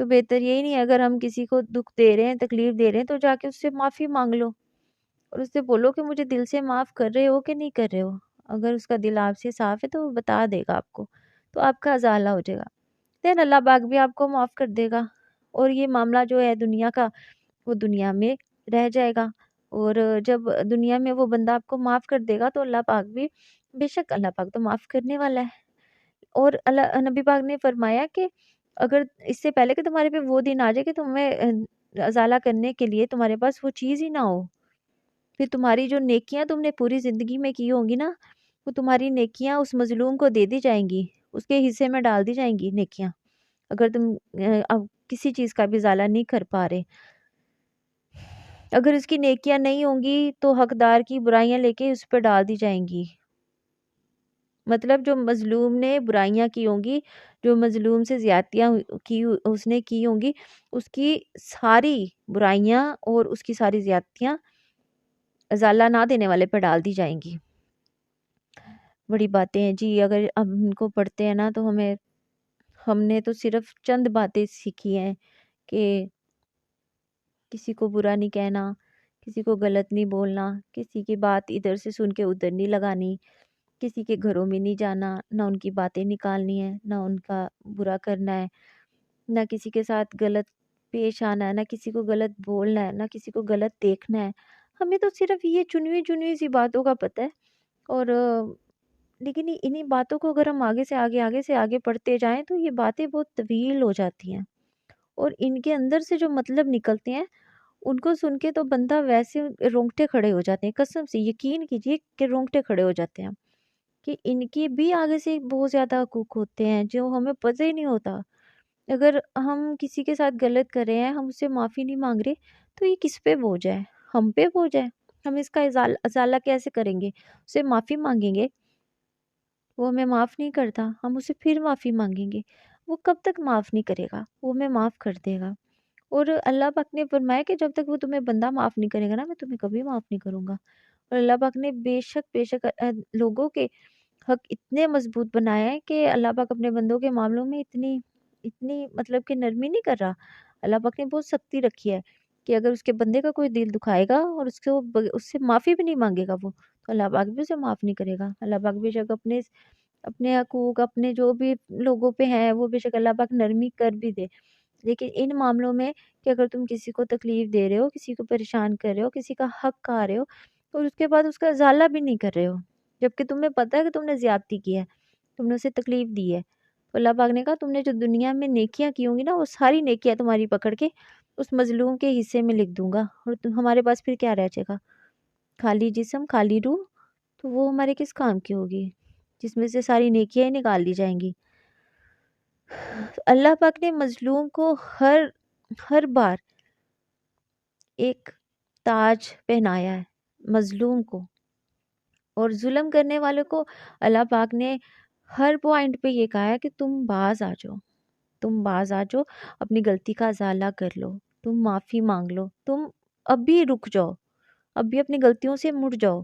تو بہتر یہی نہیں ہے اگر ہم کسی کو دکھ دے رہے ہیں، تکلیف دے رہے ہیں، تو جا کے اس سے معافی مانگ لو اور اس سے بولو کہ مجھے دل سے معاف کر رہے ہو کہ نہیں کر رہے ہو۔ اگر اس کا دل آپ سے صاف ہے تو وہ بتا دے گا آپ کو، تو آپ کا ازالہ ہو جائے گا، دین اللہ پاک بھی آپ کو معاف کر دے گا، اور یہ معاملہ جو ہے دنیا کا وہ دنیا میں رہ جائے گا۔ اور جب دنیا میں وہ بندہ آپ کو معاف کر دے گا تو اللہ پاک بھی، بے شک اللہ پاک تو معاف کرنے والا ہے۔ اور اللہ نبی پاک نے فرمایا کہ اگر اس سے پہلے کہ تمہارے پہ وہ دن آ جائے کہ تمہیں ازالہ کرنے کے لیے تمہارے پاس وہ چیز ہی نہ ہو، پھر تمہاری جو نیکیاں تم نے پوری زندگی میں کی ہوں گی نا، وہ تمہاری نیکیاں اس مظلوم کو دے دی جائیں گی، اس کے حصے میں ڈال دی جائیں گی نیکیاں، اگر تم اب کسی چیز کا بھی ازالہ نہیں کر پا رہے۔ اگر اس کی نیکیاں نہیں ہوں گی تو حقدار کی برائیاں لے کے اس پہ ڈال دی جائیں گی، مطلب جو مظلوم نے برائیاں کی ہوں گی، جو مظلوم سے زیادتیاں کی اس نے کی ہوں گی، اس کی ساری برائیاں اور اس کی ساری زیادتیاں ازالہ نہ دینے والے پہ ڈال دی جائیں گی۔ بڑی باتیں ہیں جی، اگر ہم ان کو پڑھتے ہیں نا تو ہم نے تو صرف چند باتیں سیکھی ہیں کہ کسی کو برا نہیں کہنا، کسی کو غلط نہیں بولنا، کسی کی بات ادھر سے سن کے ادھر نہیں لگانی، کسی کے گھروں میں نہیں جانا، نہ ان کی باتیں نکالنی ہے، نہ ان کا برا کرنا ہے، نہ کسی کے ساتھ غلط پیش آنا ہے، نہ کسی کو غلط بولنا ہے، نہ کسی کو غلط دیکھنا ہے۔ ہمیں تو صرف یہ چنوی سی باتوں کا پتہ ہے، اور لیکن انہی باتوں کو اگر ہم آگے سے آگے پڑھتے جائیں تو یہ باتیں بہت طویل ہو جاتی ہیں، اور ان کے اندر سے جو مطلب نکلتے ہیں ان کو سن کے تو بندہ ویسے رونگٹے کھڑے ہو جاتے ہیں، قسم سے یقین کیجئے کہ رونگٹے کھڑے ہو جاتے ہیں کہ ان کے بھی آگے سے بہت زیادہ حقوق ہوتے ہیں جو ہمیں پتہ ہی نہیں ہوتا۔ اگر ہم کسی کے ساتھ غلط کر رہے ہیں، ہم اس سے معافی نہیں مانگ رہے، تو یہ کس پہ بوجھ ہے؟ ہم پہ بوجھ ہے۔ ہم اس کا ازالہ کیسے کریں گے؟ اسے معافی مانگیں گے، وہ ہمیں معاف نہیں کرتا، ہم اسے پھر معافی مانگیں گے، وہ کب تک معاف نہیں کرے گا؟ وہ ہمیں معاف کر دے گا۔ اور اللہ پاک نے فرمایا کہ جب تک وہ تمہیں بندہ معاف نہیں کرے گا نا، میں تمہیں کبھی معاف نہیں کروں گا۔ اور اللہ پاک نے بے شک لوگوں کے حق اتنے مضبوط بنایا ہے کہ اللہ پاک اپنے بندوں کے معاملوں میں اتنی مطلب کہ نرمی نہیں کر رہا۔ اللہ پاک نے بہت سختی رکھی ہے کہ اگر اس کے بندے کا کوئی دل دکھائے گا اور اس سے معافی بھی نہیں مانگے گا وہ، تو اللہ پاک بھی اسے معاف نہیں کرے گا۔ اللہ پاک بے شک اپنے حقوق، اپنے جو بھی لوگوں پہ ہیں، وہ بے شک اللہ پاک نرمی کر بھی دے، لیکن ان معاملوں میں کہ اگر تم کسی کو تکلیف دے رہے ہو، کسی کو پریشان کر رہے ہو، کسی کا حق کھا رہے ہو، اور اس کے بعد اس کا ازالہ بھی نہیں کر رہے ہو، جبکہ تمہیں پتہ ہے کہ تم نے زیادتی کی ہے، تم نے اسے تکلیف دی ہے، تو اللہ پاک نے کہا تم نے جو دنیا میں نیکیاں کی ہوں گی نا، وہ ساری نیکیاں تمہاری پکڑ کے اس مظلوم کے حصے میں لکھ دوں گا، اور ہمارے پاس پھر کیا رہ جائے گا؟ خالی جسم، خالی روح، تو وہ ہمارے کس کام کی ہوگی جس میں سے ساری نیکیاں ہی نکال لی جائیں گی۔ اللہ پاک نے مظلوم کو ہر بار ایک تاج پہنایا ہے مظلوم کو، اور ظلم کرنے والوں کو اللہ پاک نے ہر پوائنٹ پہ یہ کہا ہے کہ تم باز آ جاؤ، اپنی غلطی کا ازالہ کر لو، تم معافی مانگ لو، تم ابھی رک جاؤ، ابھی اپنی غلطیوں سے مڑ جاؤ،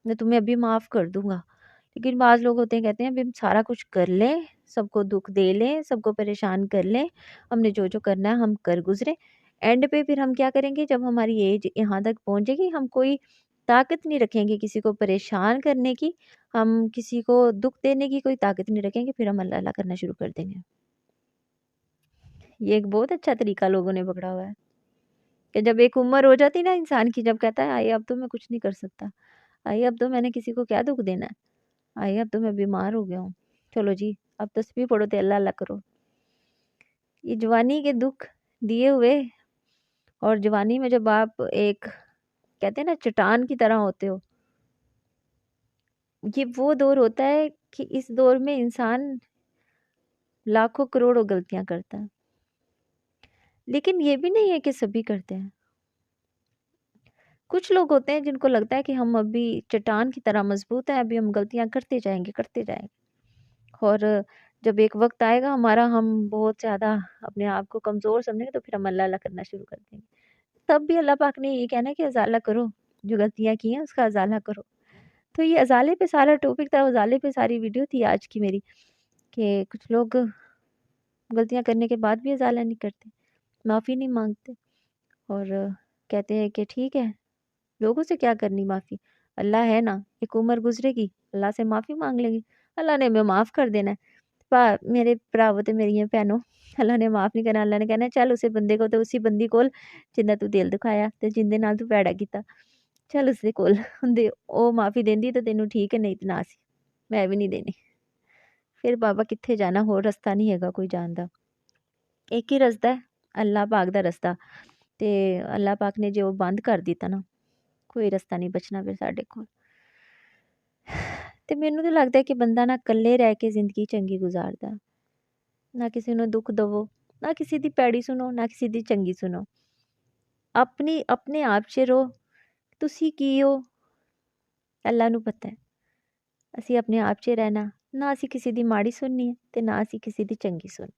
میں تمہیں ابھی معاف کر دوں گا۔ لیکن بعض لوگ ہوتے ہیں کہتے ہیں ابھی ہم سارا کچھ کر لیں، سب کو دکھ دے لیں، سب کو پریشان کر لیں، ہم نے جو کرنا ہے ہم کر گزرے، اینڈ پہ پھر ہم کیا کریں گے؟ جب ہماری ایج یہاں تک پہنچے گی، ہم کوئی طاقت نہیں رکھیں گے کسی کو پریشان کرنے کی، ہم کسی کو دکھ دینے کی کوئی طاقت نہیں رکھیں گے، پھر ہم اللہ کرنا شروع کر دیں گے۔ یہ ایک بہت اچھا طریقہ لوگوں نے پکڑا ہوا ہے کہ جب ایک عمر ہو جاتی نا انسان کی، جب کہتا ہے آئیے اب تو میں کچھ نہیں کر سکتا، آئیے اب تو میں نے کسی کو کیا دکھ دینا ہے، آئیے اب تو میں بیمار ہو گیا ہوں، چلو جی اب تسبیح پڑھو تے اللہ کرو۔ یہ جوانی کے دکھ دیے ہوئے، اور جوانی میں جب آپ ایک کہتے ہیں نا چٹان کی طرح ہوتے ہو، یہ وہ دور ہوتا ہے کہ اس دور میں انسان لاکھوں کروڑوں غلطیاں کرتا ہے، لیکن یہ بھی نہیں ہے کہ سبھی کرتے ہیں۔ کچھ لوگ ہوتے ہیں جن کو لگتا ہے کہ ہم ابھی چٹان کی طرح مضبوط ہیں، ابھی ہم غلطیاں کرتے جائیں گے، اور جب ایک وقت آئے گا ہمارا، ہم بہت زیادہ اپنے آپ کو کمزور سمجھیں گے، تو پھر ہم اللہ کرنا شروع کر دیں گے۔ تب بھی اللہ پاک نے یہ کہنا ہے کہ ازالہ کرو، جو غلطیاں کی ہیں اس کا ازالہ کرو۔ تو یہ ازالے پہ سارا ٹاپک تھا، ازالے پہ ساری ویڈیو تھی آج کی میری، کہ کچھ لوگ غلطیاں کرنے کے بعد بھی ازالہ نہیں کرتے۔ معافی نہیں مانگتے اور کہتے ہیں کہ ٹھیک ہے لوگوں سے کیا کرنی معافی، اللہ ہے نا، ایک عمر گزرے گی اللہ سے معافی مانگ لیں گی، اللہ نے ہمیں معاف کر دینا ہے۔ میرے ਭਰਾਵੋ ਤੇ ਮੇਰੀਆਂ ਭੈਣੋ, اللہ نے ਮਾਫ ਨਹੀਂ ਕਰਨਾ, اللہ ਨੇ ਕਹਿਣਾ ਚੱਲ ਉਸੇ ਬੰਦੇ ਕੋਲ ਤੇ ਉਸੇ ਬੰਦੀ ਕੋਲ ਜਿੰਨਾ ਤੂੰ ਦਿਲ ਦਿਖਾਇਆ ਤੇ ਜਿੰਦੇ ਨਾਲ ਤੂੰ ਭੈੜਾ ਕੀਤਾ, ਚੱਲ ਉਸਦੇ ਕੋਲ ਹੁੰਦੇ, ਉਹ ਮਾਫੀ ਦਿੰਦੀ ਤਾਂ ਤੈਨੂੰ ਠੀਕ ਹੈ, ਨਹੀਂ ਤੇ ਨਾ ਸੀ, ਮੈਂ ਵੀ ਨਹੀਂ ਦੇਣੀ। ਫਿਰ ਬਾਬਾ ਕਿੱਥੇ ਜਾਣਾ, ਹੋਰ ਰਸਤਾ ਨਹੀਂ ਹੈਗਾ ਕੋਈ ਜਾਣ ਦਾ, ਇੱਕ ਹੀ ਰਸਤਾ ਹੈ, ਅੱਲਾਹ ਪਾਕ ਦਾ ਰਸਤਾ, ਤੇ ਅੱਲਾਹ ਪਾਕ ਨੇ ਜੇ ਉਹ ਬੰਦ ਕਰ ਦਿੱਤਾ ਨਾ, ਕੋਈ ਰਸਤਾ ਨਹੀਂ ਬਚਣਾ ਫਿਰ ਸਾਡੇ ਕੋਲ। ਤੇ ਮੈਨੂੰ ਤਾਂ ਲੱਗਦਾ ਕਿ ਬੰਦਾ ਨਾ ਇਕੱਲੇ ਰਹਿ ਕੇ ਜ਼ਿੰਦਗੀ ਚੰਗੀ ਗੁਜ਼ਾਰਦਾ, ਨਾ ਕਿਸੇ ਨੂੰ ਦੁੱਖ ਦਵੋ, ਨਾ ਕਿਸੇ ਦੀ ਪੈੜੀ ਸੁਣੋ, ਨਾ ਕਿਸੇ ਦੀ ਚੰਗੀ ਸੁਣੋ, ਆਪਣੇ ਆਪ 'ਚ ਰਹੋ, ਤੁਸੀਂ ਕੀ ਹੋ ਅੱਲਾ ਨੂੰ ਪਤਾ ਹੈ, ਅਸੀਂ ਆਪਣੇ ਆਪ 'ਚ ਰਹਿਣਾ, ਨਾ ਅਸੀਂ ਕਿਸੇ ਦੀ ਮਾੜੀ ਸੁਣਨੀ ਹੈ ਤੇ ਨਾ ਅਸੀਂ ਕਿਸੇ ਦੀ ਚੰਗੀ ਸੁਣਨੀ।